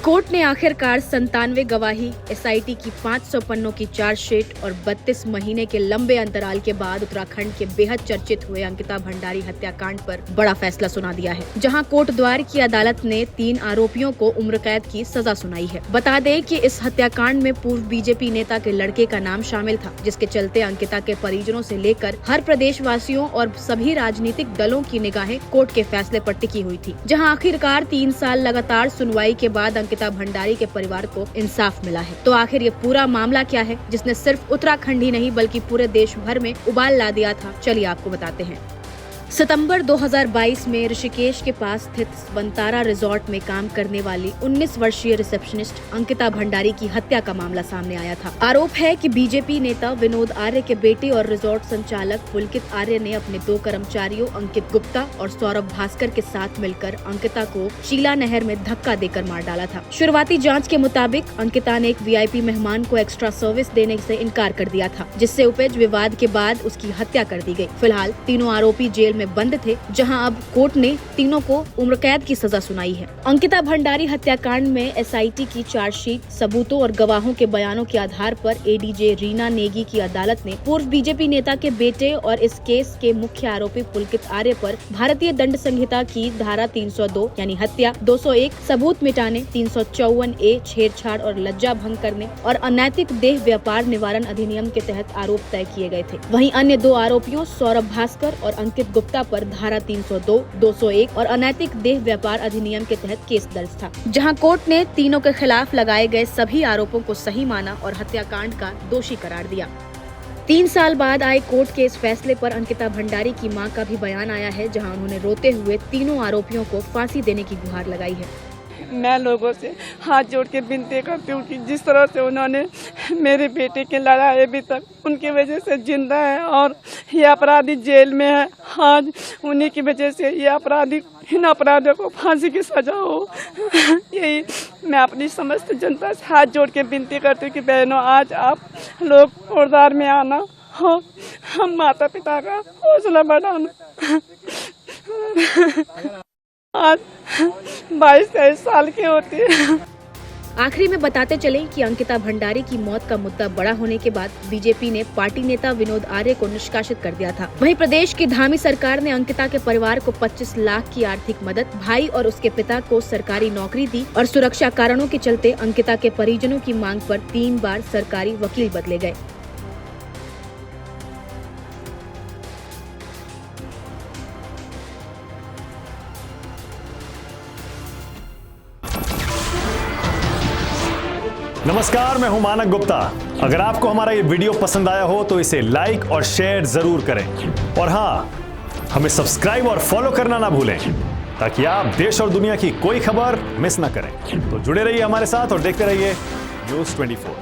Court ने आखिरकार 97 गवाही, एसआईटी की 500 पन्नों की चार्जशीट और 32 महीने के लंबे अंतराल के बाद उत्तराखंड के बेहद चर्चित हुए अंकिता भंडारी हत्याकांड पर बड़ा फैसला सुना दिया है, जहां कोटद्वार की अदालत ने 3 आरोपियों को उम्र कैद की सजा सुनाई है। बता दें कि इस हत्याकांड में पूर्व बीजेपी नेता के लड़के का नाम शामिल था, जिसके चलते अंकिता के परिजनों से लेकर हर प्रदेश वासियों और सभी राजनीतिक दलों की निगाहें कोर्ट के फैसले पर टिकी हुई थी, जहां आखिरकार 3 साल लगातार सुनवाई के बाद अंकिता भंडारी के परिवार को इंसाफ मिला है। तो आखिर ये पूरा मामला क्या है, जिसने सिर्फ उत्तराखंड ही नहीं बल्कि पूरे देश भर में उबाल ला दिया था, चलिए आपको बताते हैं। सितंबर 2022 में ऋषिकेश के पास स्थित वंतारा रिजॉर्ट में काम करने वाली 19 वर्षीय रिसेप्शनिस्ट अंकिता भंडारी की हत्या का मामला सामने आया था। आरोप है कि बीजेपी नेता विनोद आर्य के बेटे और रिजॉर्ट संचालक पुलकित आर्य ने अपने 2 कर्मचारियों अंकित गुप्ता और सौरभ भास्कर के साथ मिलकर अंकिता को शीला नहर में धक्का देकर मार डाला था। शुरुआती जाँच के मुताबिक अंकिता ने एक VIP मेहमान को एक्स्ट्रा सर्विस देने से इनकार कर दिया था, जिससे उपज विवाद के बाद उसकी हत्या कर दी गयी। फिलहाल तीनों आरोपी जेल में बंद थे, जहां अब कोर्ट ने तीनों को उम्र कैद की सजा सुनाई है। अंकिता भंडारी हत्याकांड में एसआईटी की चार्जशीट, सबूतों और गवाहों के बयानों के आधार पर एडीजे रीना नेगी की अदालत ने पूर्व बीजेपी नेता के बेटे और इस केस के मुख्य आरोपी पुलकित आर्य पर भारतीय दंड संहिता की धारा 302 यानी हत्या, 201 सबूत मिटाने, 354A छेड़छाड़ और लज्जा भंग करने और अनैतिक देह व्यापार निवारण अधिनियम के तहत आरोप तय किए गए थे। वहीं अन्य 2 आरोपियों सौरभ भास्कर और अंकित गुप्ता पर धारा 302, 201 और अनैतिक देह व्यापार अधिनियम के तहत केस दर्ज था, जहां कोर्ट ने तीनों के खिलाफ लगाए गए सभी आरोपों को सही माना और हत्याकांड का दोषी करार दिया। 3 साल बाद आए कोर्ट के इस फैसले पर अंकिता भंडारी की मां का भी बयान आया है, जहां उन्होंने रोते हुए तीनों आरोपियों को फांसी देने की गुहार लगाई है। मैं लोगों से हाथ जोड़ के विनती करती हूँ कि जिस तरह से उन्होंने मेरे बेटे के लड़ाई अभी तक उनकी वजह से जिंदा है और ये अपराधी जेल में है, आज उन्हीं की वजह से ये अपराधी, इन अपराधियों को फांसी की सजा हो। यही मैं अपनी समस्त जनता से हाथ जोड़ के विनती करती हूँ कि बहनों, आज आप लोग कोटद्वार में आना हो, हम माता पिता का हौसला बढ़ाना। आज 22-23 साल की होती है। आखिरी में बताते चलें कि अंकिता भंडारी की मौत का मुद्दा बड़ा होने के बाद बीजेपी ने पार्टी नेता विनोद आर्य को निष्कासित कर दिया था। वहीं प्रदेश की धामी सरकार ने अंकिता के परिवार को 25 लाख की आर्थिक मदद, भाई और उसके पिता को सरकारी नौकरी दी और सुरक्षा कारणों के चलते अंकिता के परिजनों की मांग पर 3 बार सरकारी वकील बदले गए। नमस्कार, मैं हूं मानक गुप्ता। अगर आपको हमारा ये वीडियो पसंद आया हो तो इसे लाइक और शेयर जरूर करें और हाँ, हमें सब्सक्राइब और फॉलो करना ना भूलें ताकि आप देश और दुनिया की कोई खबर मिस ना करें। तो जुड़े रहिए हमारे साथ और देखते रहिए न्यूज़ 24।